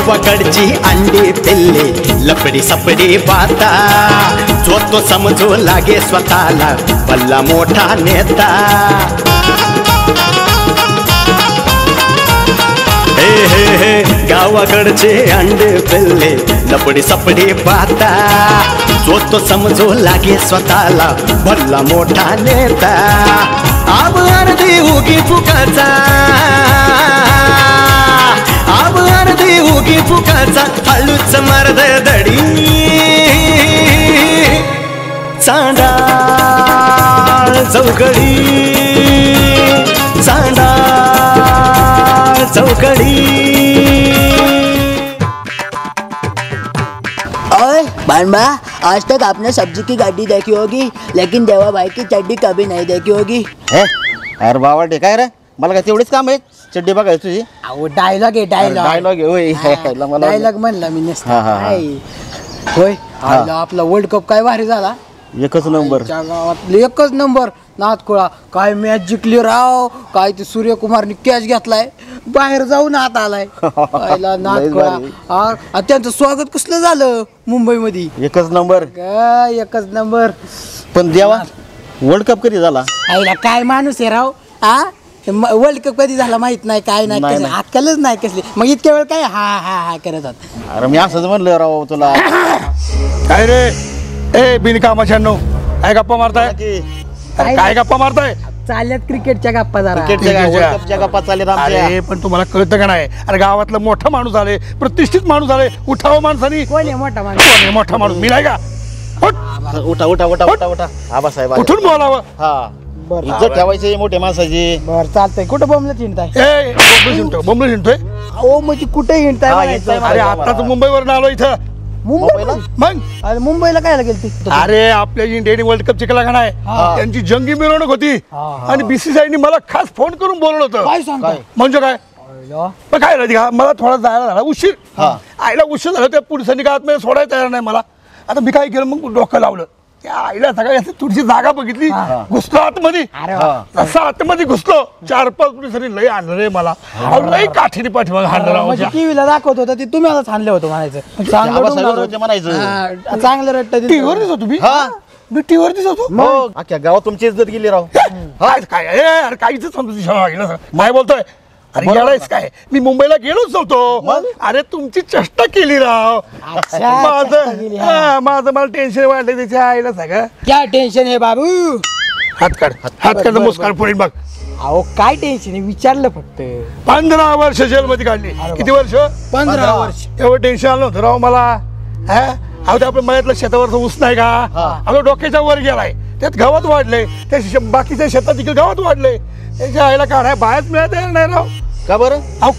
गावाकडची अंडी पिल्ले लपडी सपडी बाता जो तो समजू लागे स्वतःला भल्ला मोठा नेता हे हे हे गावाकडचे अंडे पिल्ले लपडी सपडी बाता जो तो समजू लागे स्वतःला भल्ला मोठा नेता आब अर्धी उगी फुकाचा आब अर्धी उगी फुकाचा हळूच मर्द दडी चांडाळ चौकडी चांडाळ चौकड़ी। और बानबा, आज तक आपने सब्जी की गाड़ी देखी होगी लेकिन देवा भाई की चड्डी कभी नहीं देखी होगी। अरे बाबा ठीक आहे रे, मला काय तेवढीच काम आहे चड्डी बघायची तुझी। अहो डायलॉग आहे डायलॉग होय डायलॉग म्हणला मी नसता होय। आपला वर्ल्ड कप काय भारी झाला, एकच नंबर गावात एकच नंबर नाथकुळा काय मॅच जिंकली राव, काय ते सूर्यकुमारने कॅच घेतलाय बाहेर जाऊन आत आलाय नाथकुळा। त्यांचं स्वागत कसलं झालं मुंबई मध्ये, एकच नंबर एकच नंबर। पण देवा वर्ल्ड कप कधी झाला, आईला काय माणूस आहे राव। वर्ल्ड कप कधी झाला माहित नाही, काय नाही अक्कलच नाही कसली, मग इतक्या वेळ काय हा हा हा करत होत। अरे मी असंच म्हणलं राव तुला। काय रे ए बिनकामाच्यानो काय गप्पा मारताय, काय गप्पा मारताय? चालल्यात क्रिकेटच्या गप्पा जरा, क्रिकेटच्या गप्पा चालले आमच्या। अरे पण तुम्हाला कळतं का नाही, अरे गावातला मोठा माणूस आले, प्रतिष्ठित माणूस आले, उठाव माणसानी। कोण आहे मोठा माणूस? कोण आहे मोठा माणूस? मी नाही का? उठा उठा उठा उठा उठा आबासाहेब उठून बोलावं। हा इज्जत ठेवायची मोठ्या माणसाची। बर चालतंय, कुठं बोंबलत हिंडताय? ए बोंबलं हिंडतोय। अहो म्हणजे कुठे हिंडताय? अरे आताच मुंबईवरून आलो इथं। मुंबईला? मग अरे मुंबईला काय गेलती? अरे आपल्या इंडियन वर्ल्ड कप जिंकला का नाही, त्यांची जंगी मिरवणूक होती आणि बीसीसीआयने मला खास फोन करून बोलवलं होतं। काय सांगताय? म्हणजे काय पण काय राहते का, मला थोडा जायला झाला उशीर, आईला उशीर झाला, त्या पोलिसांनी का आतमध्ये सोडायला तयार नाही मला। आता मी काय केलं, मग डोकं लावलं, त्या आईला सगळ्या थोडीशी जागा बघितली, घुसलो आतमध्ये। तसं आतमध्ये घुसलो, 4-5 पोलिसांनी लय आणलं रे मला, लय काठीने पाठीमागे हाणलं। टीव्हीला दाखवत होता ते तुम्ही मला आणलं होतं म्हणायचं, चांगलं रट्ट टीव्हीवर दिसतो तुम्ही? मी टीव्हीवर दिसतो, अख्ख्या गावात तुमची इज्जत गेली राव। काय अरे काहीच समजून काय बोलतोय? अरे गेलायस काय, मी मुंबईला गेलोच नव्हतो। अरे तुमची चेष्टा केली राव, माझं मला टेन्शन वाटलं त्याच्या आईला सगळं। क्या टेन्शन आहे बाबू? हात काढ मुस्कान पुढे बघ। अहो काय टेन्शन आहे, विचारलं फक्त। 15 वर्ष जेलमध्ये काढली। किती वर्ष? 15 वर्ष। एवढं टेन्शन आलं होतं राव मला। अहो ते आपल्या मळ्यातलं शेतावरचं ऊस नाही का, अगं डोक्याच्या वर गेलाय, त्यात गावात वाढले, त्या बाकीच्या शेतात देखील गावात वाढले, त्याच्या आईला काढाय बाहेरच मिळत नाही राव। का बरं? अहो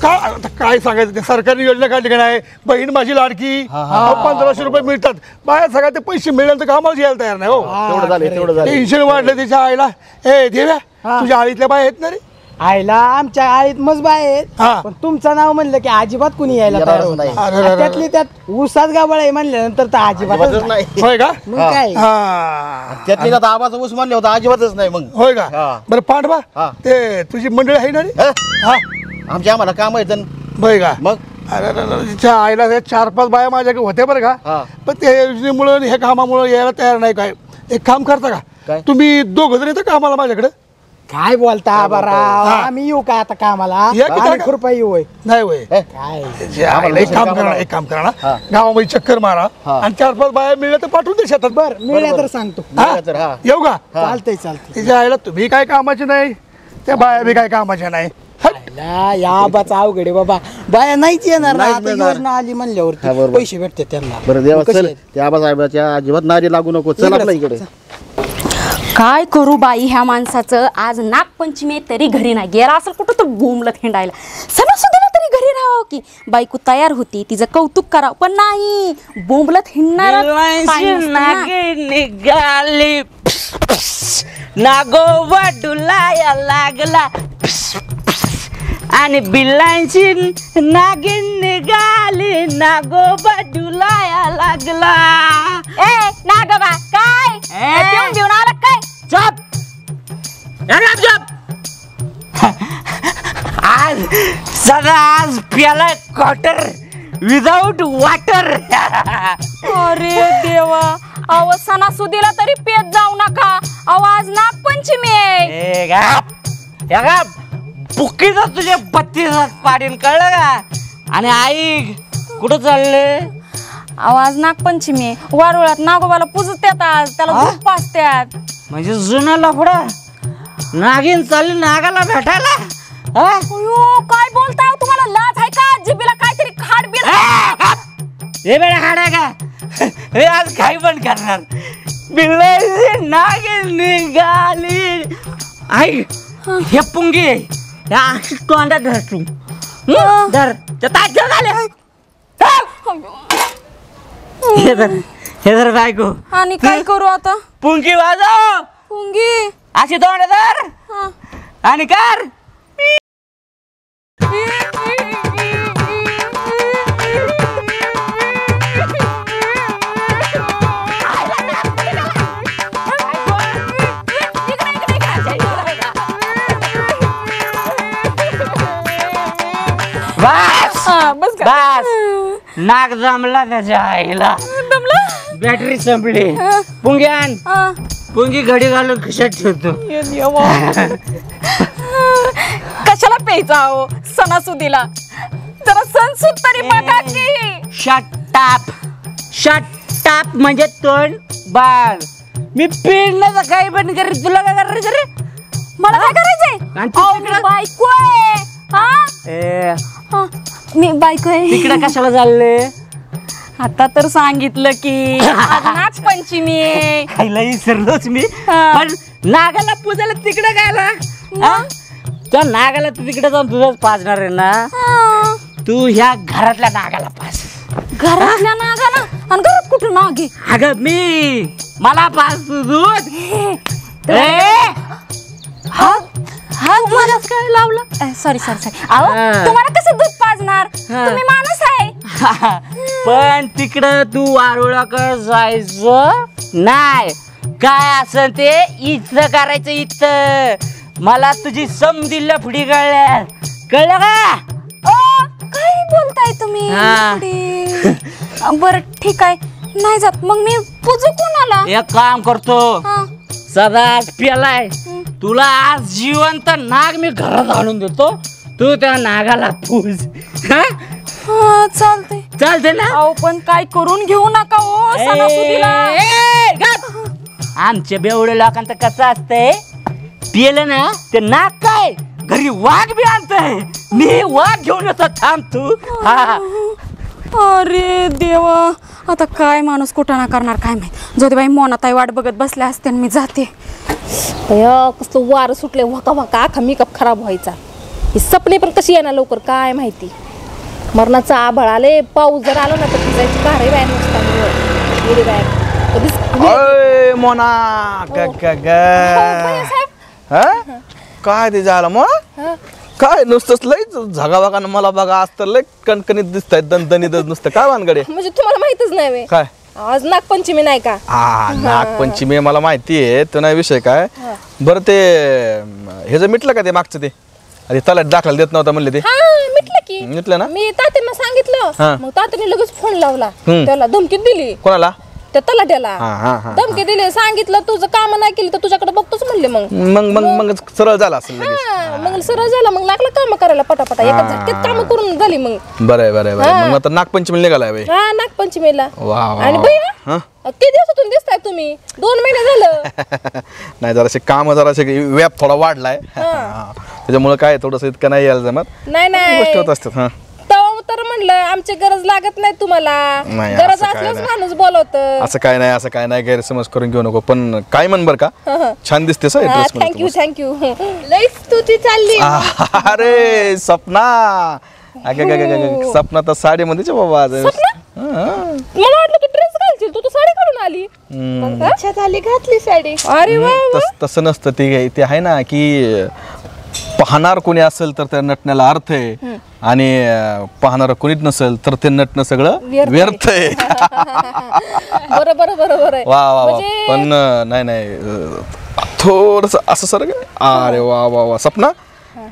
काय सांगायचं, ते सरकारी योजना काढली का नाही, बहीण माझी लाडकी, 1500 रुपये मिळतात, बाहेर सगळ्या ते पैसे मिळाल्यानंतर कामाला यायला तयार नाही हो। तेवढं झालं टेन्शन वाढलं त्याच्या आईला। ए देव्या, तुझ्या आळीतल्या बाय आहेत ना रे? आईला आमच्या आळीत मज बाय आहेत, पण तुमचं नाव म्हणलं की अजिबात कुणी यायला तयार होत नाही। त्यातली त्यात ऊसात गाबळ आहे म्हणल्यानंतर तर अजिबातच नाही। होय का? मग काय त्यातली आता आबाचा ऊस म्हणले होता, अजिबातच नाही। मग होय का? बरं पांडवा, ते तुझी मंडळी आहे ना रे? आमच्या आम्हाला काम आहे होय का? मग अरे तिच्या आईला 4-5 बाया माझ्याकडे होत्या बरं का, पण त्या योजनेमुळे हे कामामुळे यायला तयार नाही। काय एक काम करता का तुम्ही, 2 जण येतं कामाला माझ्याकडे? काय बोलता बाराव, आम्ही येऊ का आता कामाला? कृपया येऊ नाही होय? काय एक काम करा ना, गावामध्ये चक्कर मारा आणि 4-5 बाया मिळल्या तर पाठवून दे शेतात। बर मिळाल्या तर सांगतो, येऊ का? चालतंय तिच्या आईला तुम्ही काय कामाचे नाही, त्या बाया बी काय कामाच्या नाही। या बाचा अवघड आहे बाबा, बाया नाहीच येणार ना, योजना आली म्हणल्यावर पैसे भेटते त्यांना। बरं देवा चल, त्या आबासाहेबाच्या अजिबात नादी लागू नको, चल आपल्या इकडे। काय करू बाई ह्या माणसाचं, आज नागपंचमी तरी घरी नाही गेला असेल, कुठं तर बोंबलत हिंडायला। सणासुदीला तरी घरी राहावं की, बायको तयार होती, तिचं कौतुक करावं, पण नाही, बोंबलत हिंडणार निघाली नागोबा डुलाया लागला आणि बिल्लांची नागिन निघाली, नागोबा डुलाया लागला। ए नागोबा काय पिऊन घेऊन आला काय? आज सदा आज प्याला क्वार्टर विदाउट वॉटर. अरे देवा, अहो सणासुदीला तरी पेत जाऊ नका. अहो आज नागपंचमी आहे. बुक्कीचा तुझे 32 पाडीन, कळलं का? आणि ऐक, कुठं चालले? अहो आज नागपंचमी आहे. वारुळात नागोबाला पूजत्यात, आज त्याला दूध पाजत्यात. म्हणजे जुना लफडा नागिन चालली नागाला भेटायला. अयो, काय बोलताय हो? तुम्हाला लाज आहे का? जिभेला काहीतरी खाड बिल. हे बेटा हाड आहे का? हे आज काही पण करणार. बिल्लाची नागिन निघाली. ऐक, हे पुंगी या अशी तोंडात धर तू. धर ते ताट झाले. हे धर बायको. आणि काय करू आता? पुंगी वाजव. पुंगी अशी तोंड धर आणि कर. बस बस, नाक जमला त्याच्या आईला. बॅटरी संपली. पुंगी आण. पुंगी घडी घालून खिशात ठेवतो. कशाला प्यायचा हो सणासुदीला? जरा सणसूद तरी बघा की. शट अप म्हणजे तोंड बाळ. मी पिण्याचं काही पण करेल. तुला काय करायचं रे? मला काय करायचंय? मी बायको आहे. मी बायको आहे. तिकडे कशाला चालले? आता तर सांगितलं की आज नागपंचमी आहे. खायला विसरलोच मी. पण नागाला पूजायला तिकडे गायला. त्या नागाला तू तिकडे जाऊन तुझंच पाजणार आहे ना? तू ह्या घरातल्या नागाला पाज. घरातल्या नागाला? आणि घरात कुठं नाग आहे? अगं मी मला पाज तू दूध. काय लावलं? सॉरी. अहो तुम्हाला कसं दूध पाजणार? तुम्ही माणूस आहे. पण तिकडं तू वारुळाकडे जायचं नाही. काय असं ते इथं करायचं. इथं मला तुझी समधी लफडी कळलं का? काय बोलताय तुम्ही? बरं ठीक आहे, नाही जात. मग मी पूजू कोणाला? एक काम करतो. सदाच प्यालाय तुला आज जिवंत नाग मी घरात आणून देतो. तू त्या नागाला पूज. चालते ना? अहो पण काय करून घेऊ नका हो सणासुदीला. आमच्या बेवड्या लोकांचं कसं असतंय, पिलं ना ते नाग काय घरी वाघ बी आणतंय. मी वाघ घेऊन येतो. थांब तू. अरे देवा, आता काय माणूस कुठं करणार काय माहित. ज्योतिबाई मोनाताई वाट बघत बसल्या असते. मी जाते. कसं वारं सुटले, वका वका अख्खा मेकअप खराब व्हायचा. ही सपने पण कशी येणार लवकर काय माहिती. मरणाचा आभाळ आले. पाऊस जर आला ना तर भिजायची भारी व्यायाम नसता. मोना काय ते झालं मग? काय नुसतंच लय झगावागानं मला बघा. आज तर लय कणकणीत दिसत आहेत. दणदणीतच नुसतं. काय वानगडे? म्हणजे तुम्हाला माहितच नाही काय आज नागपंचमी नाही का? नागपंचमी मला माहिती आहे. तो नाही विषय. काय बरं ते हे जर मिटलं का ते मागचं ते? अरे तलाट दाखला देत नव्हता म्हणले ते. मिटलं ना? मी तात्यांना सांगितलं. मग तात्याने लगेच फोन लावला. त्याला धमकी दिली. कोणाला? त्या तलाट्याला धमकी दिली. सांगितलं तुझं काम नाही केली तर तुझ्याकडे बघतोच म्हणले. मग सरळ झाला असेल. मग सरळ झाला. मग लागलं काम करायला पटापटा. एका झटक्यात काम करून झाली. मग बरं मग आता नागपंचमी निघालाय बाई. नागपंचमीला. वा आणि भैया किती दिवसातून दिसताय तुम्ही? 2 महिने झालं. नाही जरासे काम जरासे व्याप थोडा वाढलाय. त्याच्यामुळे काय थोडस इतकं नाही यायला जमत. नाही गोष्टी होत असतात. तर म्हणलं आमची गरज लागत नाही तुम्हाला. गरज असल्यास माणूस बोलवत. असं काय नाही गैरसमज करून घेऊ नको. पण काय म्हण बर का, छान दिसते. थँक्यू. लईच तुझी चालली. अरे सपना, सपना तर साडी मध्येच बाबा. मला वाटलं की ड्रेस घालशील. तू तर साडी घालून आली. अच्छा झाली घातली साडी. अरे वा. तसं नसतं. ते आहे ना की पाहणार कोणी असेल तर त्या नटण्याला अर्थ आहे. आणि पाहणार कोणीच नसेल तर ते नटणं सगळं व्यर्थ आहे. बरोबर. वा. पण नाही थोडस असं सर. अरे वा सपना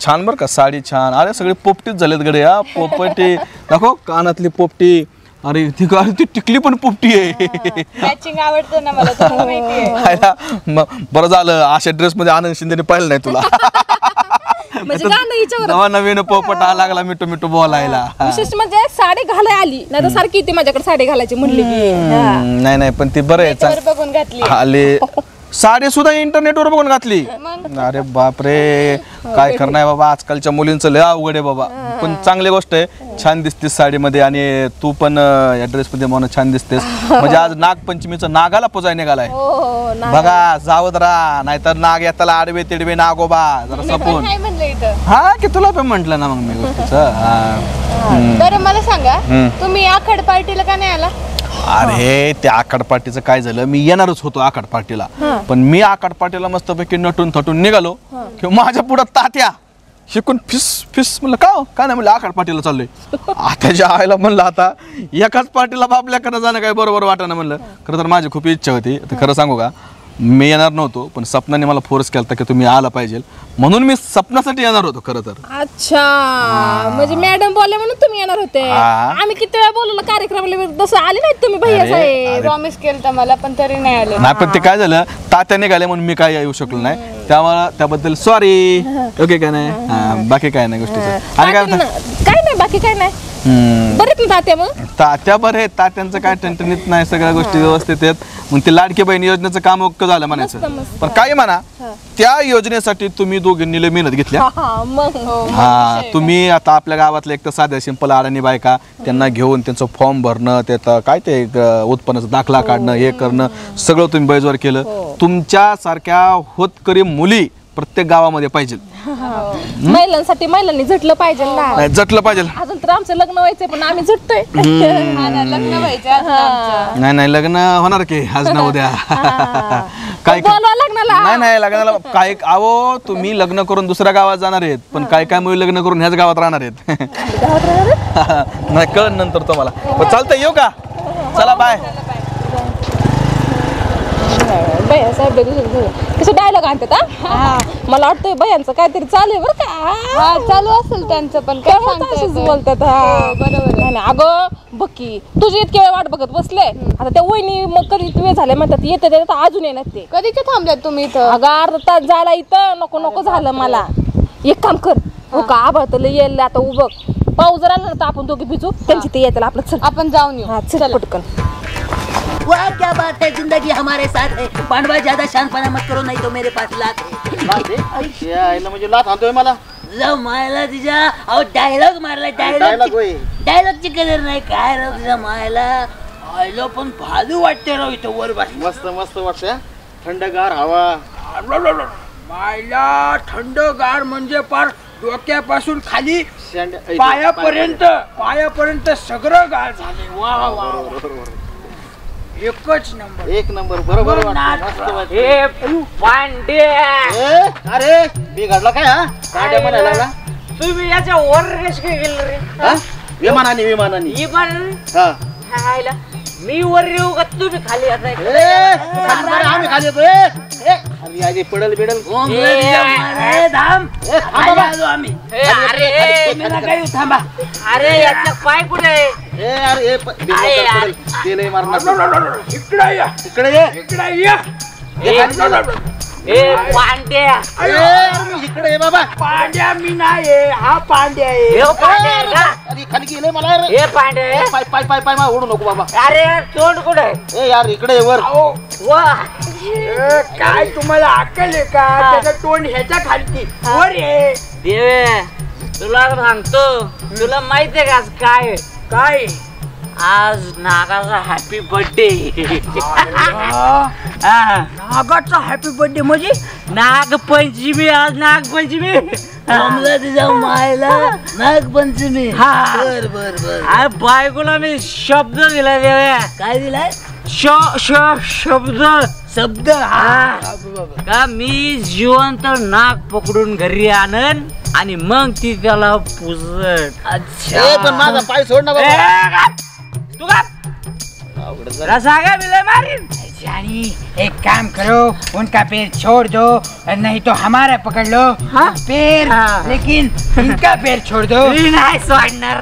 छान बर का. साडी छान. अरे सगळे पोपटीच झालेत गडे. पोपटी दाखव कानातली पोपटी. अरे ती टिकली पण पोपटी आहे. मॅचिंग आवडतं ना मला, तुम्हाला माहिती आहे. बरं झालं अशा ड्रेस मध्ये आनंद शिंदेने पाहिलं नाही तुला. म्हणजे गाणं हिच्यावर नवा नवीन पोपट आला लागला मिठू मिठू बोलायला. विशेष म्हणजे साडी घालाय आली, नाही तर सारखी ती माझ्याकडे साडी घालायची म्हणली की. नाही नाही पण ती बरं आहे बघून घातली आले. साडी सुद्धा इंटरनेटवर बघून घातली. अरे बापरे काय करणार बाबा, आजकालच्या मुलींचं लय अवघड आहे बाबा. पण चांगली गोष्ट आहे, छान दिसतेस साडीमध्ये आणि तू पण या ड्रेस मध्ये म्हणून छान दिसतेस. म्हणजे आज नागपंचमीचं नागाला पुजाय निघालाय बघा. जावत राहा नाहीतर नाग येताला आडवे तिडवे नागोबा जरा सपून. हा की तुला पण म्हंटल ना मग मी गोष्टीच. बरं मला सांगा, तुम्ही आखड पार्टीला का नाही आला? अरे त्या आखाड पार्टीचं काय झालं, मी येणारच होतो आखाड पार्टीला, पण मी आखाड पार्टीला मस्तपैकी नटून थटून निघालो की माझ्या पुढं तात्या शिकून फिस फिस म्हणलं का नाही म्हणलं आखाड पार्टीला चाललोय. त्याच्या आईला म्हणलं आता एकाच पार्टीला बापल्याकडे जाणं काय बरोबर वाटाणं. म्हणलं खरं तर माझी खूप इच्छा होती. खरं सांगू का, मी येणार नव्हतो पण सपनाने मला फोर्स केला की तुम्ही आला पाहिजे, म्हणून मी सपनासाठी येणार होतो खरं तर. अच्छा म्हणजे मॅडम बोलले म्हणून तुम्ही येणार होते. आम्ही किती वेळा बोललो कार्यक्रमाला, तसं आले नाहीत तुम्ही भैया साहेब. प्रॉमिस केलं तर मला पण तरी नाही आले. नाही पण ते काय झालं, तात्या निघाले म्हणून मी काय येऊ शकलो नाही, त्यामुळे त्याबद्दल सॉरी. ओके काय नाही, बाकी काय नाही गोष्टीचं. आणि काय नाही बाकी काय नाही. बरेच ना तात्या, मग तात्या बरे, तात्यांचं काय टणटणीत नाही, सगळ्या गोष्टी व्यवस्थित आहेत. मग ते लाडकी बहीण योजनेचं काम ओक्क झालं म्हणायचं. पण काय म्हणा, त्या योजनेसाठी तुम्ही दोघींनी लय मेहनत घेतल्या. हा तुम्ही आता आपल्या गावातल्या एक तर साध्या सिंपल अडाणी बायका त्यांना घेऊन त्यांचं फॉर्म भरणं, त्याचं काय ते उत्पन्नाचा दाखला काढणं, हे करणं सगळं तुम्ही बैजवर केलं. तुमच्या सारख्या होतकरी मुली प्रत्येक गावामध्ये पाहिजे. महिलांसाठी महिलांनी झटलं पाहिजे ना. झटलं पाहिजे. अजून तर आमचं लग्न व्हायचंय पण आम्ही झटतोय. लग्न व्हायचं. नाही लग्न होणार की आज ना उद्या. काय लग्नाला नाही लग्नाला काय अहो, तुम्ही लग्न करून दुसऱ्या गावात जाणार आहेत, पण काय काय मुली लग्न करून ह्याच गावात राहणार आहेत. नाही कळण नंतर तुम्हाला. पण चालतंय, येऊ का? चला बाय. कसं डायलॉग आणतात हा. मला वाटतंय भयांचं काहीतरी चालू आहे बरं का. चालू असेल त्यांचं पण काय बोलतात. बरोबर. अगं बक्की तुझी इतके वेळ वाट बघत बसले, आता त्या वहिनी मग कधी वेळ झाले म्हणतात येते अजून येणार. ते कधी ते थांबल्यात तुम्ही इथं? अगं अर्धा तास जायला इथं नको नको झालं मला. एक काम कर, हो का आभाळ तर येईल आता उभं, पाऊस जर आला तर आपण दोघे भिजू, त्यांची ते येतात आपलं. चल आपण जाऊन येऊ. चल पटकन. वाह क्या बात है, जिंदगी हमारे साथ है. पांडवा ज्यादा शानपणा मत करो नहीं तो मेरे पास लात है. म्हणजे लाथ आणतोय मला. तुझा मायला तुझ्या अहो डायलॉग मारला. डायलॉगची कदर नाही काय राव तुझ्या मायला. आयलो पण भालू वाटते राव इथं वर बाहेर. मस्त मस्त वाटतंय, थंडगार हवा. मायला थंडगार म्हणजे पार डोक्यापासून खाली पायापर्यंत सगळं गार झाले. वा वा एकच नंबर. एक नंबर बरोबर. अरे बिघडला काय हा? काय म्हणायला तुम्ही याच्या वर रेस काय केलं रे? विमानाने मी वर येऊ का तुम्ही खाली येताय? आम्ही खाली येतोय. पडल बिडल थांबा. अरे याचा पाय कुठे? पांड्या इकडे बाबा. पांड्या मी नाही, हा पांड्या आहे. खाली गेले मला. हे पांड्या पाय पाय पाय पाय ओढू नको बाबा. अरे तोंड कुठे? यार इकडे वर. काय तुम्हाला अक्कल आहे का? त्याचं तोंड ह्याच्या खालती वर आहे. देवे तुला सांगतो, तुला माहिती आहे का आज काय? काय आज नागाचा हॅपी बर्थडे. नागाचा हॅपी बर्थडे म्हणजे नागपंचमी. आज नागपंचमी. तुझ्या मायला नागपंचमी. बर बर बर. बायकोला मी शब्द दिला देव्या. काय दिलाय? शब्द का मी जिवंत नाग पकडून घरी आणन आणि मग ती त्याला पूजत. अच्छा पण माझा पाय सोड ना बाबा. तू का रसागा मिले मारिन. एक काम करो, उनका पैर छोड़ दो, नहीं तो हमारा पकड़ लो. पैर लेकिन इनका पैर छोड़ दो. नहीं छोड़णार.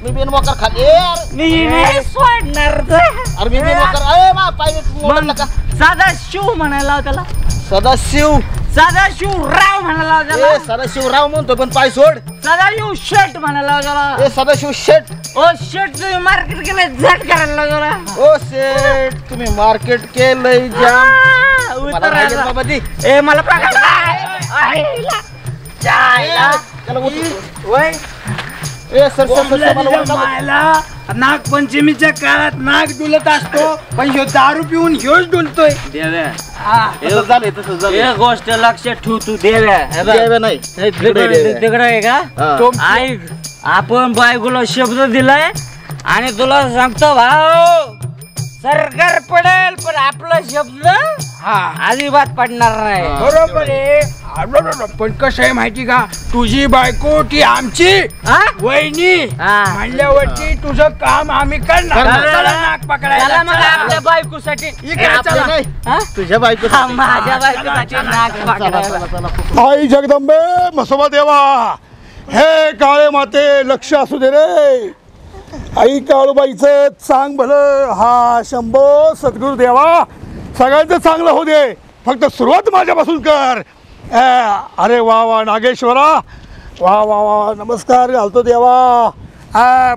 मी बिन मोकर खाली अरे मी नाही सोडणार मी बिन मोकर अरे मा पाय मोडलं का सदाशिव म्हणायला त्याला सदाशिव सदाशिवराव म्हणायला त्याला सदाशिवराव म्हणतो पण पाय सोड सदाशिव शेट म्हणायला त्याला सदाशिव शेट ओ शेट तुम्ही मार्केट केलंय झट करायला लागला ओ शेट तुम्ही मार्केट केलंय जाम बाबा दी ए मला नागपंचमीच्या काळात नाग डुलत असतो पण ह्यो दारू पिऊन ह्योच डुलतोय झालंय गोष्ट लक्षात ठेव तू देव्या नाही तिकडे आहे का ऐक आपण बायकोला शब्द दिलाय आणि तुला सांगतो भाऊ सरकार पडेल पण आपला शब्द अजिबात पडणार नाही बरोबर आहे पण कसं आहे माहिती का तुझी बायको ती आमची वहिनी म्हणल्यावरती तुझं काम आम्ही करणार नाक पकडायला आपल्या बायकोसाठी तुझ्या बायको माझ्या बायकोसाठी नाक पकडायला आई जगदंबे म्हसोबा देवा हे काळे माते लक्ष असू दे रे आई काळूबाईचं चांग भलं हा शंभो सद्गुरू देवा सगळ्यांचं चांगलं होऊ दे फक्त सुरुवात माझ्यापासून कर अरे वा वा नागेश्वरा वा वा वा नमस्कार घालतो देवा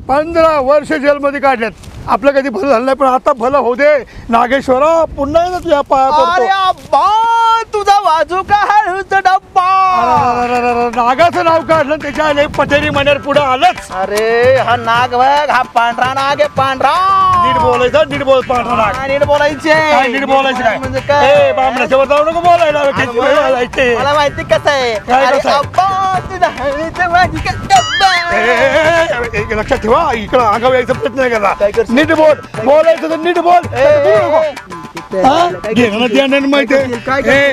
15 वर्ष जेलमध्ये काढल्यात आपलं कधी भलं झालं नाही पण आता भलं होऊ दे नागेश्वरा पुन्हा ना तुझ्या पाया पडतो तुझा बाजू का हळूचा डब्बा नागाचं नाव काढलं त्याच्या पटेरी मनेर पुढे आलंच अरे हा नाग बघ हा पांढरा नाग आहे पांढरा नीट बोलायचं नीट बोल पांढरा नाग नीट बोलायचे नीट बोलायचं काय म्हणजे काय बामणाच्या वर जाऊ नको बोलायला मला माहिती कसं आहे लक्षात ठेवा इकडं आगाव यायचा प्रयत्न नाही करा नीट बोल बोलायचं तर नीट बोल घेणं माहिती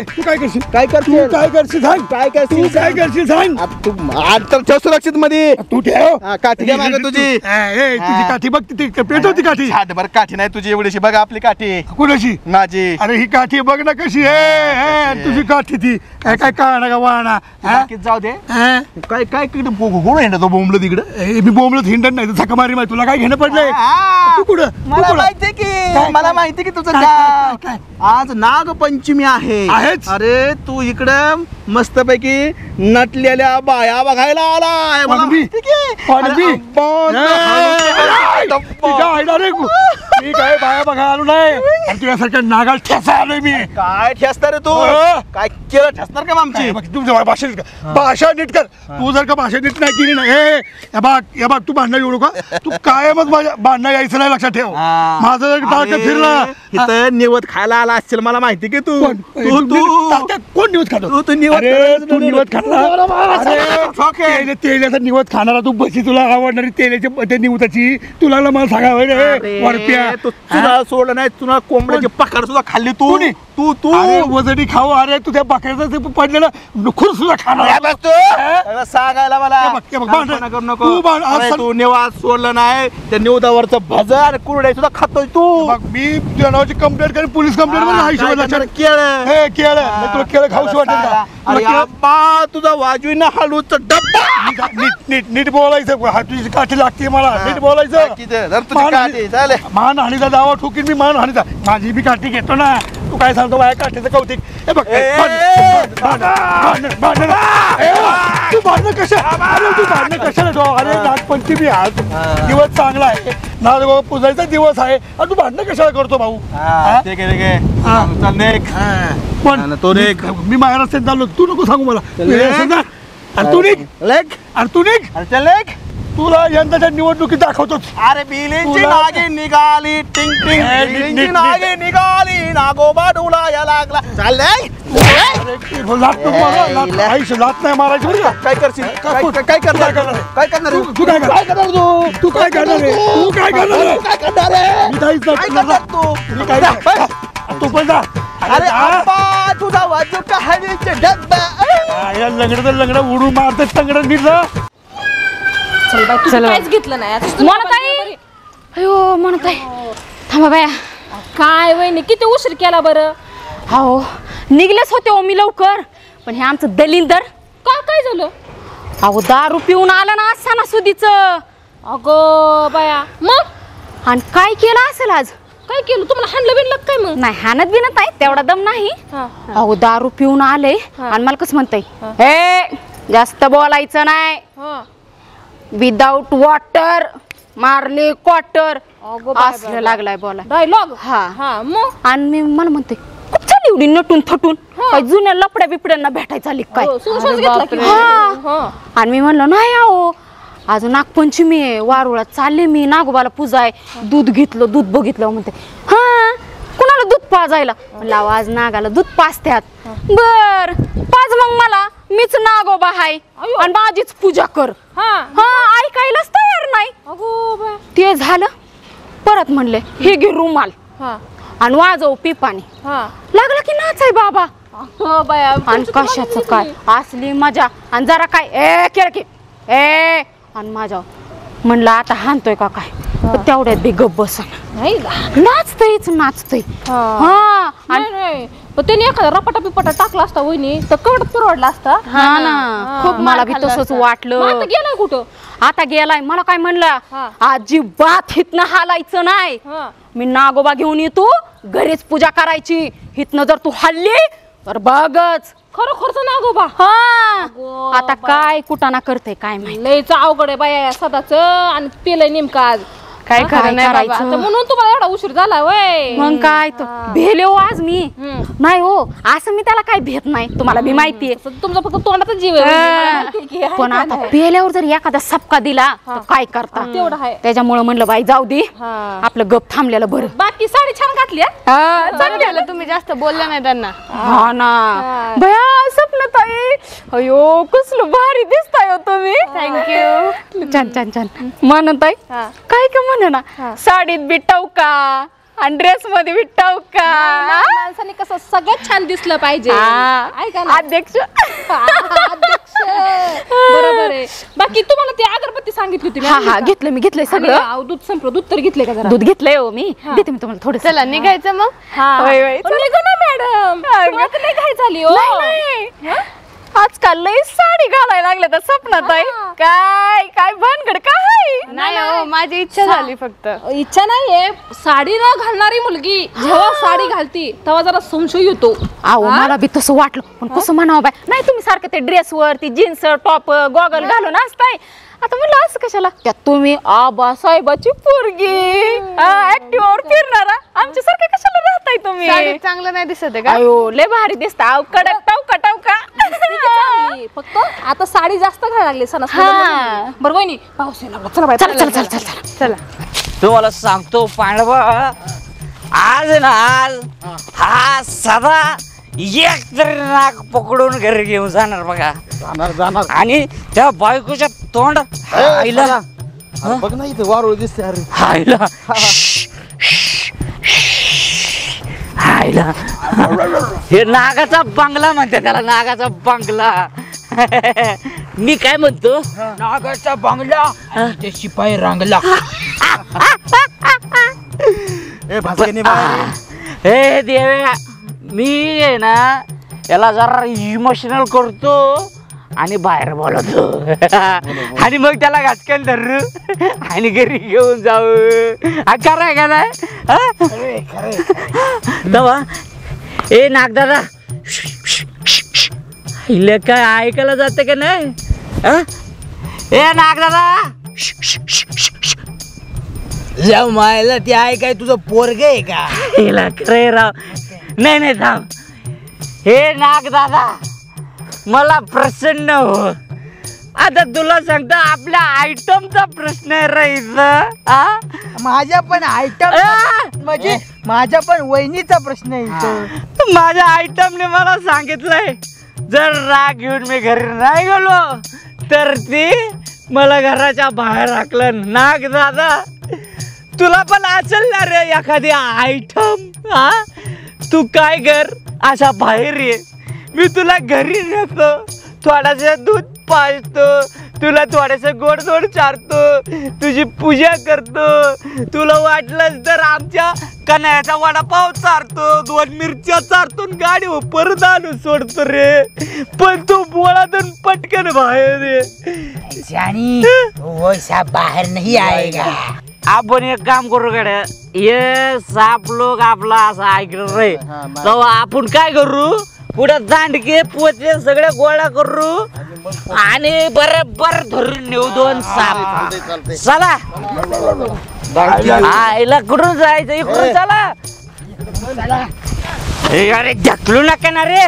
तू काय करशील काय करशील सांग काय करशील सांग तू आता ठेव सुरक्षित मध्ये तू ठेव काठी घ्या मागं तुझी तुझी काठी बघ ती पेटवती काठी बरं काठी नाही तुझी एवढीशी बघा आपली काठी कुणाची माझी अरे ही काठी बघ ना कशी आहे तुझी काठी ती काय काढा का वाहना जाऊ दे काय काय कोण आहे तो बोंबलं तिकडं मी बोंबलत हिंडत नाही झका मारी माहिती तुला काय घेणं पडलंय तू कुठं मला माहिती की मला माहिती की तुझं आज नागपंचमी आहेच अरे तू इकडं मस्तपैकी नटलेल्या बाया बघायला आलाय मी काय बाया बघायला आलो नाही आणि तुझ्यासारख्या नागाला ठेसा आलोय मी काय ठेसणार रे तू काय केलं ठेसणार का आमची तुमच्या भाषा नीट कर तू जर का भाषा नीट नाही केली नाही हे बघ तू भांडणं येऊ नका तू कायमच माझ्या भांडणं यायचं नाही लक्षात ठेव माझं जर टाळकं फिरलं इथं निवत खायला आला असेल मला माहिती की तू कोण निवत खातो तू निवत खाणार तेलाचा निवत खाणारा तू बशी तुला आवडणारी तेलाच्या निवताची तुला मला सांगावं रे वरप्या तुला सोडलं नाही तुला कोंबड्याची पकड सुद्धा खाल्ली तू तू तू वजडी खाऊ अरे तू त्या बकऱ्याचं पडलेलं खुर सुद्धा खाणार सांगायला मला तू निवास सोडलं नाही त्या निवदावरचं भजन आणि कुरडे सुद्धा खातोय तू मी तुझ्या नावाची कंप्लेंट करेन पोलीस कंप्लेंट केळं केळं खाऊच वाटेल तुझा वाजवीनं हळूचा डब्बा नीट बोलायचं तुझी काठी लागते मला नीट बोलायचं मानहानीचा दावा ठोकीन मी मानहानीचा माझी बी काठी घेतो ना तू काय सांगतो माझ्या काठीचं कौतिक हे बघ तू भांडणं कशाला ठेव अरे नागपंचमी आज दिवस चांगला आहे नाग पूजायचा दिवस आहे आणि तू भांडणं कशाला करतो भाऊ पण मी माहेर असेल चाललो तू नको सांगू मला तुला यंदाच्या निवडणुकीत दाखवतोच अरे बिलींची नागे निघाली टिंग टिंग नागे निघाली नागोबा डोलाया लागला चाललंय लात नाही मारायची काय करशील काय करणार तू काय करणार तू पण जा अरे आप्पा तुझा वाजू का हळीचे डब्बा लंगड उडून मारतात तंगड नीट काहीच घेतलं नाही म्हणत आहे थांबा बाया काय वहिनी किती उशीर केला बरं हो निघलेच होते मी लवकर पण हे आमचं दलिंदर काय झालं अहो दारू पिऊन आलं ना सणासुदीचं अगं बाया मग आणि काय केलं असेल आज? काय केलं तुम्हाला? हाणलं बिनलं काय मग? नाही हाणत बिनत नाही, तेवढा दम नाही. अहो दारू पिऊन आले आणि मला कसं म्हणताय, हे जास्त बोलायचं नाही, विदाउट वॉटर मारले क्वार्टर असलं लागलाय बोला डायलॉग. हा मग आणि मला म्हणते खूप झाली एवढी नटून थटून, काय जुन्या लपड्या बिपड्यांना भेटायचं आली काय? आणि मी म्हणलं नाही अहो आज नागपंचमी आहे, वारुळात चालले मी, नागोबाला पूजा आहे, दूध घेतलं, दूध बघितलं. म्हणते हा कुणाला दूध पाजायला? म्हणलं आज नागाला दूध पाजत्यात. बर पाज मग मला, मीच नागोबा हाय आणि माझीच पूजा कर. हा ऐकायलाच तयार नाही. ते झालं, परत म्हणले हे घे रुमाल आणि वाजव पिपाणी. लागला की नाचाय बाबा. आणि कशाचं काय असली मजा. आणि जरा काय ए केळकी ए आणि माझ्या म्हणलं आता हाणतोय का काय, तेवढ्यात बी गप्प बसन. नाचतयच नाचतय. हा पण त्याने एखादा रपाटा पिपाटा टाकला असता वहिनी तर कवडत परवडला असता. हा ना खूप मला बी तसंच वाटलं. गेलाय कुठं? आता गेलाय. मला काय म्हणलं अजिबात हितनं हालायचं नाही, मी नागोबा घेऊन येतो, घरीच पूजा करायची, हितनं जर तू हल्ली तर बघच खरोखरच नागोबा. आता काय कुटाणा करते काय माहिती. लयच अवघड आहे बाया सदाच. आणि पेलय नेमकं आज काय करायचं म्हणून तुम्हाला एवढा उशीर झाला वय. मग काय तो भेले हो आज मी नाही हो, असं मी त्याला काय भेट नाही, तुम्हाला बी माहितीये तुमचा फक्त तोंडाचा जीव आहे. पण आता पेल्यावर जर एखादा सपका दिला तर काय करता, तेवढं आहे. त्याच्यामुळे म्हणलं बाई जाऊ दे, आपलं गप थांबलेलं बरं. बाकी साडी छान घातली चांगलं, तुम्ही जास्त बोलल्या नाही त्यांना. हा ना भया स्वप्न ताई, अयो कसलं भारी दिसताय हो तुम्ही. थँक्यू. छान छान छान. म्हणत ताई काय का म्हण ना, साडीत बी टवका आणि ड्रेस मध्ये बी टवका. माणसाने कसं सगळं छान दिसलं पाहिजे. ऐका ना अध्यक्ष. बरोबर आहे. बाकी तुम्हाला ती अगरबत्ती सांगितली होती. हा घेतलं मी, घेतलंय सगळं. दूध संपलं, दूध तर घेतलंय का जरा? दूध घेतलंय हो मी, देते मी तुम्हाला थोडं. चला निघायचं मग. निघू ना मॅडम, नाही घाई झाली हो. आजकाल लई साडी घालायला लागले तर स्वप्नात आहे काय काय भानगड काय? नाही हो, माझी इच्छा झाली फक्त. इच्छा नाहीये, साडी न घालणारी मुलगी जेव्हा साडी घालती तेव्हा जरा संशय येतो. अहो मला बी तसं वाटलं, पण कसं म्हणावं बाय. नाही तुम्ही सारखं ते ड्रेसवर ती जीन्स टॉप गॉगल घालून असताय, आता म्हणलं असं कशाला? त्यात तुम्ही आबासाहेबाची पोरगी ऍक्टिव्हवर फिरणारा, आमच्या सारखे कशाला राहताय तुम्ही? चांगलं नाही दिसत आहे का? अयो लय भारी दिसता. अहो कडक टवका टवका. फक्त आता साडी जास्त घालायला लागली सणा. बरं वहिनी पाऊस यायला, चला बाय. चला चला चला चला. तुम्हाला सांगतो पांडवा, आज ना आज हा सदा एक तरी नाक पकडून घरी घेऊन जाणार बघा. जाणार. आणि त्या बायकोच्या तोंड आईला बघ ना इथे वारुळ दिसते. अरे आईला आईला हे नागाचा बंगला म्हणते त्याला, नागाचा बंगला. मी काय म्हणतो, नागाचा बंगला ते शिपाई रांगला. हे देव्या, मी आहे ना याला जरा इमोशनल करतो आणि बाहेर बोलवतो आणि मग त्याला घासकन धरू आणि घरी घेऊन जाऊ. खरं का नाही? ए नागदादा, हिला काय ऐकायला जाते का नाही? ए नागदादा, जाऊ मायला ती आहे काय तुझं पोरग आहे का? हिला खरे राव. नाही नाही थांब. हे नागदादा मला प्रसन्न हो. आता तुला सांगतो आपल्या आयटमचा प्रश्न आहे राहायचा. माझ्या पण आयटम म्हणजे माझ्या पण वहिनीचा प्रश्न आहे. माझ्या आयटमने मला सांगितलंय जर राग घेऊन मी घरी नाही गेलो तर ती मला घराच्या बाहेर हाकलन. नाग दादा तुला पण असेल ना रे एखादी आयटम? तू काय कर, अशा बाहेर ये, मी तुला घरी नेतो, थोडासा दूध पाजतो, तुला थोडंसं गोडधोड चारतो, तुझी पूजा करतो, तुला वाटलं तर आमच्या कन्हैयाचा वडापाव चारतो, 2 मिरच्या चारतो, गाडी परत आणून सोडतो रे. पण तू बोळातून पटकन बाहेर ये. जानी वो सब बाहर नहीं आएगा. आपण एक काम करू गड्या, हे साप लोक आपला असं ऐकलं रे, तेव्हा आपण काय करू, पुढे दांडके पोते सगळे गोळा करू आणि बरोबर धरून नेऊ 2 साप. चला आईला कुठून जायचं, इकडून चला. अरे ढकलू नका ना रे.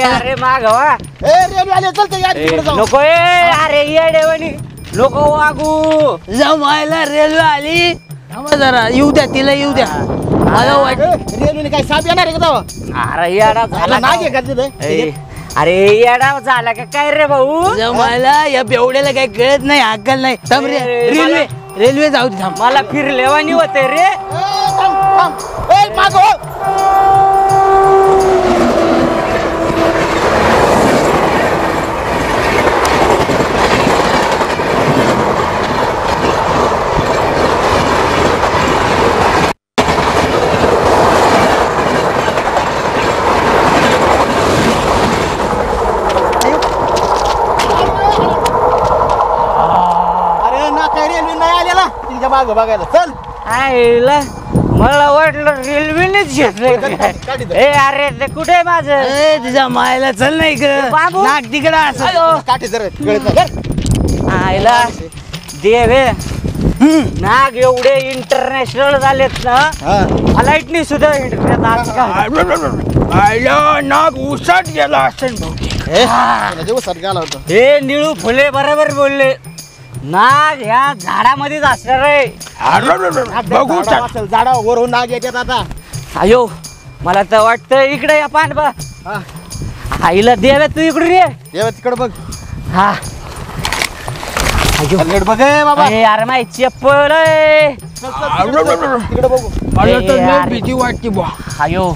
अरे मागवा नको. अरे येडेवणी नको वागू. जमायला रेल्वे आली, जरा येऊ द्या, तिला येऊ द्या. मला वाटत रेल्वेने काय साप येणार आहे का? अरे येडा झाला नाग का तिथे? अरे येडा झाला का काय रे भाऊ? जमायला या बेवड्याला काही कळत नाही, अक्कल नाही. थांब रे, रेल्वे रेल्वे जाऊ दे. थांब, मला फिरलेवानी होते रे. माग बघायला चल. आईला मला वाटलं रेल्वेनेच घेतलं. ए अरे ते कुठे माझं? तुझ्या मायला चल नाही बाबू, नाक तिकडं असं काठी जर आईला देवे. नाग एवढे इंटरनॅशनल झालेत ना, फ्लाईटनी सुद्धा आयला नाग उसाट गेला असेल होता. हे निळू फुले बरोबर बोलले. नाग ह्या झाडामध्येच असणार आहे. बघू झाडावर नाग येतात आता. अयो मला तर वाटतं इकडे या पांडवा. आईला देव्या तू इकडे रे. देवा तिकडे बघ. हा बघ बाबा. अरे माही चप्पल तिकडे बघू. मला तर भीती वाटते बा. अयो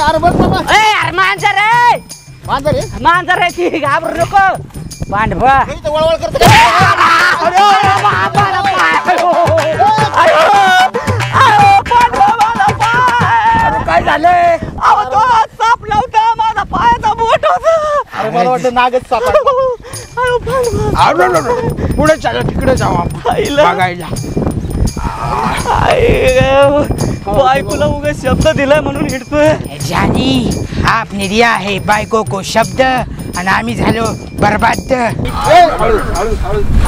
अरे बघ बाबा. अरे मांजर रे, मांजर आहे. मांजर आहे ती, घाबरू नको. पांडवा वळवळ करत. काय झालंय? साप नव्हता, माझा पायाचा बोट होता. अरे मला वाटतं नागच साप. पुढे चला, तिकडे जाऊ आपण बघायला. बायकोला उगा शब्द दिलाय म्हणून हिडतोय. जानी आपने दिया है बायको को शब्द आणि आम्ही झालो बरबाद.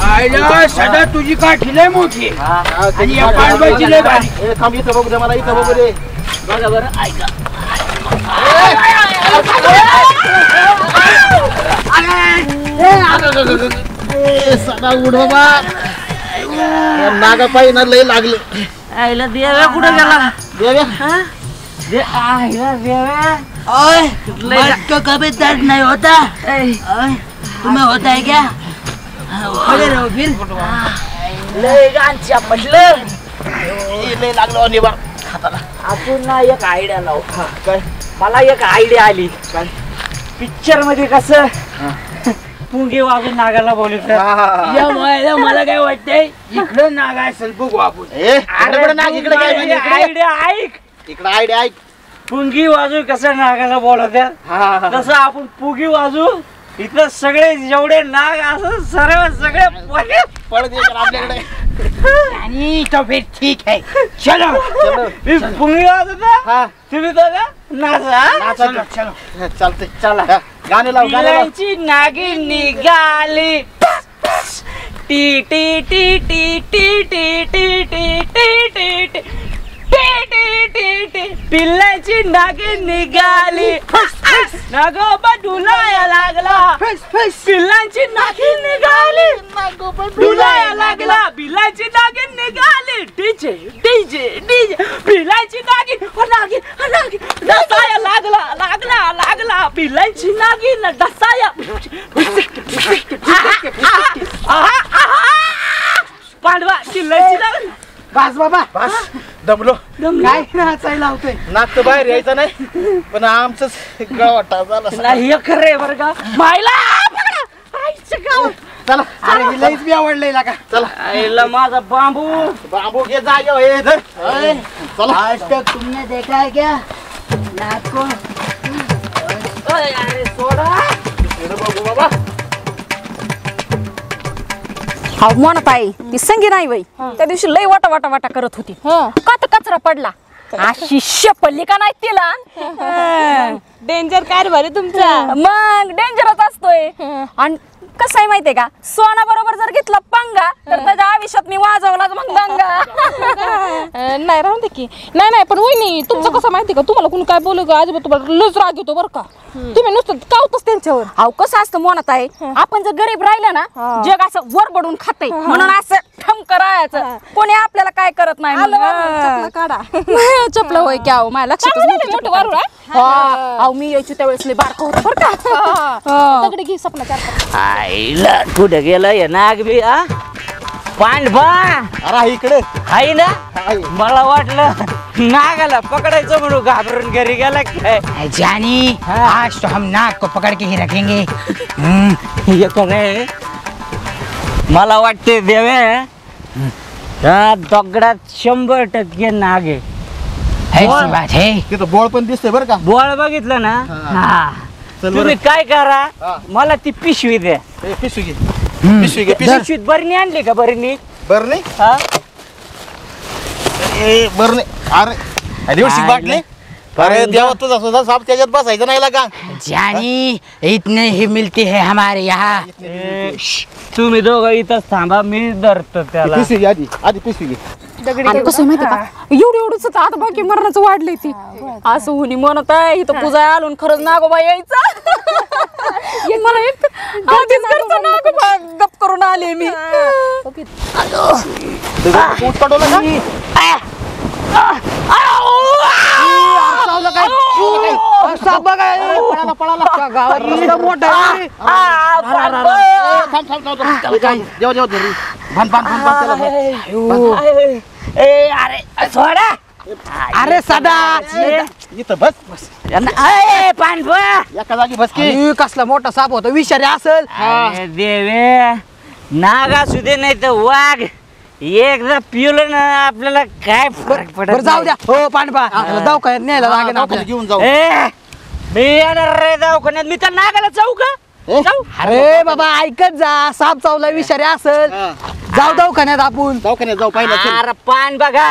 आयला सदा तुझी काठी लय मोठी आणि या पांडवाची लय बारीक. थांब, इथं बघू दे मला, इथं बघू दे. बघा बरं, ऐका. सदा उड बाबा. नागा पाहिजे लय लागलं. आईला देव्या कुठे गेला? देव्या आईला देव्या. को कभी दर्द नहीं होता? तुम्हें होता है क्या? खड़े रहो फिर. लय गांच्या म्हटलं. लय लागलं निभा. आपण ना एक आयडिया लावू. काय? मला एक आयडिया आली. काय? पिक्चर मध्ये कसं पुंगी वाजून नागाला बोलत. या मायला मला काय वाटतंय, इकडे नाग असेल बघू आपण. आयडिया ऐक. इकडे आयडिया ऐक. पुंगी वाजू कसं नागाला बोलत, तसं आपण पुंगी वाजू. इथं सगळे जेवढे नाग असं सर्व सगळे पळत आपल्याकडे. आणि तो फिर ठीक है. चलो मी पुंगी वाजवता, तुम्ही दोघं नाचा. चालतंय. चला गाणे लाव. बिलांची नागिन निघाली. टी टी टी टी टी टी टी टी टी टी टी. पिल्लाची नागिन निघाली. नागोबा डुलाया लागला. पिल्लांची नागिन निघाली. डुलाया लागला. बिलाची नागिन निघाली. DJ DJ DJ. पिल्लाची नागिन नागिन डसाया लागला लागला लागला. पिल्लांची नागिन डसाया. पांडवा पिल्लांची नागिन. बस बाबा बस. दमलो. काय नाचायला होतोय? नाच तर बाहेर यायचं नाही, पण आमचंच गळवाटा झाला. नाही खरं आहे बरं का. मायला आईचं गाव. चला अरे लईच मी आवडलंय का चला आईला माझा बांबू बाबू घे जागे हे धर चला आज तक तुमने देखा है क्या नाक को अरे सोडा बघू बाबा हा म्हणत आहे ती संगी नाही बाई त्या दिवशी लई वाटा वाटा वाटा करत होती का तर कचरा पडला अशी पडली का नाही तिला डेंजर कारभार आहे तुमचा मग डेंजरच असतोय आणि कसं आहे माहितीये का सोना बरोबर जर घेतला पंगा तर त्याच्या आयुष्यात मी वाजवलाच मग दंगा नाही राहून दे की नाही पण वहिनी तुमचं कसं माहिती का तुम्हाला कोणी काय बोलू का अजिबात तुम्हाला लज राग येतो बरं का तुम्ही नुसतं कावतच त्यांच्यावर अहो कसं असतं म्हणत आहे आपण जर गरीब राहिलं ना जग असं वर बडून खाते म्हणून असं ठमक राहायचं कोणी आपल्याला काय करत नाही चपला काढा चपला होय की अहो माझ्या लक्षातच मोठं वारुळ अहो मी यायची त्यावेळेस लई बारकं होतं बरं का दगडी घे सपना चार आईला कुठे गेलं नाग बी पांडवा अरे इकडे आहे ना मला वाटलं नागाला पकडायचं म्हणून घाबरून घरी गेला काय जानी आज तो हम नाग को पकड़ के ही रखेंगे हे काय मला वाटते देवे त्या दगडात 100% नाग आहे ऐसी बात है तिथं बोळ पण दिसतंय बरं का बोळ बघितलं ना हा तुम्ही काय करा मला ती पिशवी द्या पिशवी घे पिशवी घे पिशवीत बरणी आणली का बरणी बरं नाही हा बरं नाही अरे एवढी बाटली अरे देवा तुझा सुद्धा साप त्याच्यात बसायचं नाही लागा जानी इतने ही मिलती है हमारे यहाँ तुम्ही दोघं इथं थांबा मी धरतो त्याला पिशवी घे आधी पिशवी घे आणि कसं माहिती का एवढंच आता बाकी मरणाचं वाढलंय ती असं हुनी म्हणत आहे इथं पूजा आलून खरंच नागोबा यायचा मला एक आधीच घरचं नागोबा गप करून आले मी अरे सोडा अरे सदा इथं बस पांडवा एका जागी बस की कसला मोठा साप होता विषारी असेल अरे देवे नाग असू दे नाही तर वाघ एकदा पिवलं ना आपल्याला काय फरक पडत जाऊ द्या हो पांडवा दवाखान्यात न्यायला लागेल आपल्याला घेऊन जाऊ मी येणार रे दवाखान्यात मी तर नागाला जाऊ का जाऊ अरे बाबा ऐकत जा साप चावला विषारी असेल जाऊ दवाखान्यात आपण दवाखान्यात जाऊ पाहिलं अरे पान बघा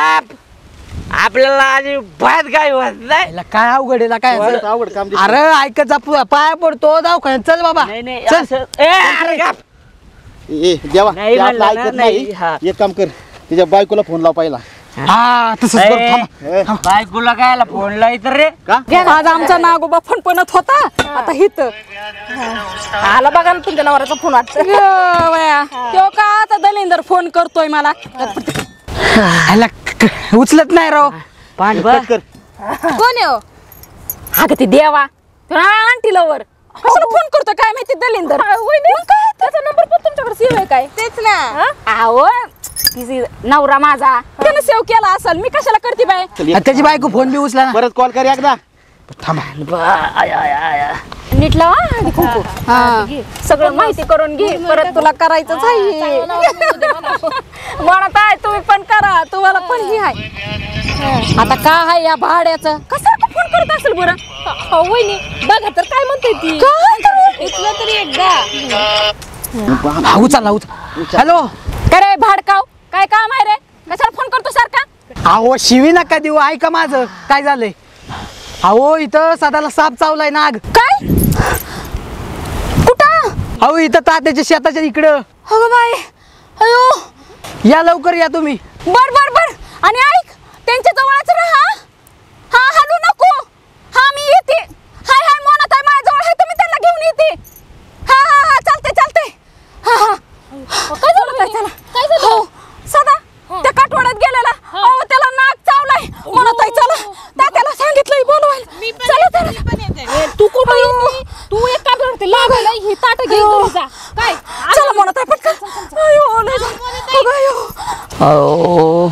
आपल्याला अजिबात काय होत नाही याला काय अवघड आहे काय असं? अवघड काम अरे ऐकत जा पाया पडतो दवाखान्यात चल बाबा नाही नाही चल. असं- ए, अरे गप. देवा नाही ते आपलं म्हणलं ना, ऐकत नाही, नाही हा. एक काम कर तिच्या बायकोला फोन लाव पहिला हा तसंच ए, कर, थांब. बायकोला कायला फोन लावायचं रे आज आमचा नागोबा फणफणत होता आता हित आला बघा ना तुमच्या नवऱ्याचा फोन वाटतं तो का आता दलिंदर फोन करतोय मला ह्याला उचलत नाही राव पांडवा कर कोण आहे हो? हा का ते देवा आंटी लवर कशाला फोन करतो काय माहिती दलिंदर काय त्याचा नंबर पण तुमच्याकडे सेव्ह आहे काय तेच ना आहो तिची नवरा माझा त्यानं सेव्ह केला असेल मी कशाला करते बाय त्याची बायको फोन बी उचला ना परत कॉल कर एकदा नीट लावा आधी कुंकू हा सगळं माहिती करून घे परत तुला करायचंच आहे म्हणत आहे तुम्ही पण करा तुम्हाला पण ही आहे आता काय आहे या भाड्याचं कसं फोन करत असेल बरं वहिनी बघा तर काय म्हणते ती इथलं तरी एकदा उचल हॅलो काय रे भाडकाव काय काम आहे रे कशाला फोन करतो सारखा अहो शिवी नका देऊ ऐका माझं काय झालंय अहो इथं सदाला साप चावलाय नाग काय कुठं अहो इथं तात्याच्या शेताच्या इकडं अगं बाई अयो या लवकर या तुम्ही बर बर बर आणि ऐक त्यांच्या जवळच राहा हा हलू नको हा मी येते हाय हाय म्हणत आहे माझ्या जवळ आहे तुम्ही त्यांना घेऊन येते हा हा हा चालते चालते हा हा काय झालं चला काय झालं हो सदा त्या काठवाड्यात गेलेला अहो त्याला नाग चावलाय म्हणत आहे चला तात्याला सांगितलंय बोलवायला चला चला तू कुठं येते तू एक काम करते लागायला ही ताट घेऊन जा काय चला म्हणत आहे पटकन अयो नाही अगं अयो अहो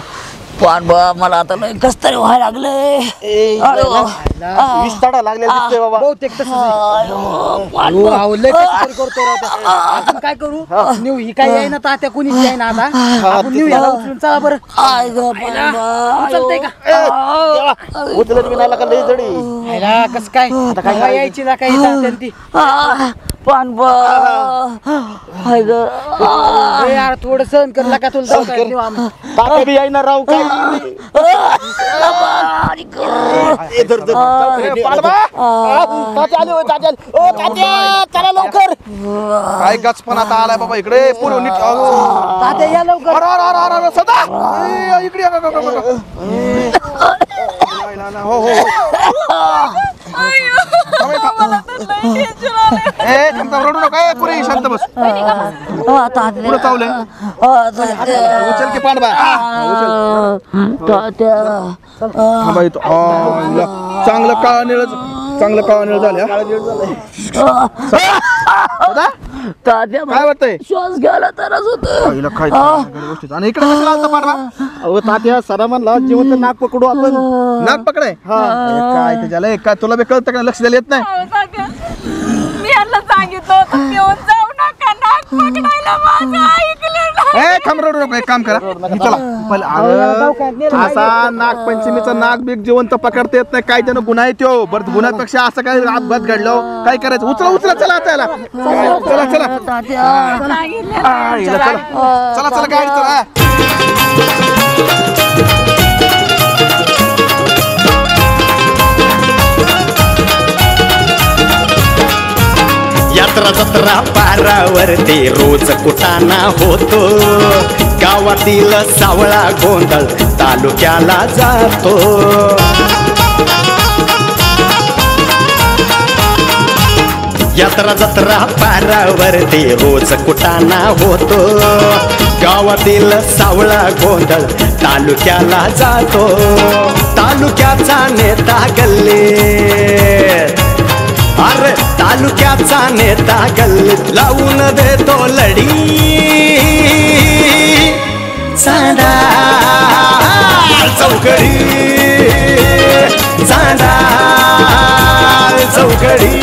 पांडवा मला आता लय कस तरी व्हायला लागलंय. विस्ताडा लागलेला दिसतोय बाबा. बहुतेक आपण काय करू न्यू ही काय आहे ना तात्या कुणीच आहे ना आता आपण न्यू याला उचलून चला बरं. उचलतंय का उचलत मी नाला का लय जडी कस काय आता काय यायची ना काही ती पांडवा यार थोडं सहन करला का तुला जाऊ काय तात्या बी येईना राव काय चला लवकर. काय गचपण आता आलाय बाबा इकडे पूर्व नीट तात्या या लवकर. सदा इकडे हो हो रडू नका पुरे शांत बस. पुढे चावलंय उचल की पांडवा. चांगलं काळा निळ झालं. काय वाटतंय श्वास घ्यायला त्रास होतो. आणि इकडे कशाला आलता पांडवा. अहो तात्या सरा म्हणला जिवंत नाक पकडू आपण. नाक पकडाय काय त्याच्याला काय तुला बी कळतं का लक्ष द्यायला येत नाही. मी यांना सांगितलं होतं पिऊन जाऊ नका नाक पकडायला माझं ऐकलं नाही. रडू नको एक काम करा चला असा नागपंचमीचा नाग बीक जिवंत पकडता येत नाही. काय त्यानं गुन्हा आहे त्यो बरं गुन्ह्यापेक्षा असं काय अपघात घडलं काय करायचं. उचला चला चला चला चला चला चला गाडी चला. यात्रा जत्रा पारावरती रोज कुटाणा होतो. गावातील सावळा गोंधळ तालुक्याला जातो. यात्रा जत्रा पारावरती रोज कुटाणा होतो. गावातील सावळा गोंधळ तालुक्याला जातो. तालुक्याचा नेता गल्लीत अरे तालुक्याचा नेता गल्लीत लावून देतो लढी. चांदा चौकडी चांदा चौकडी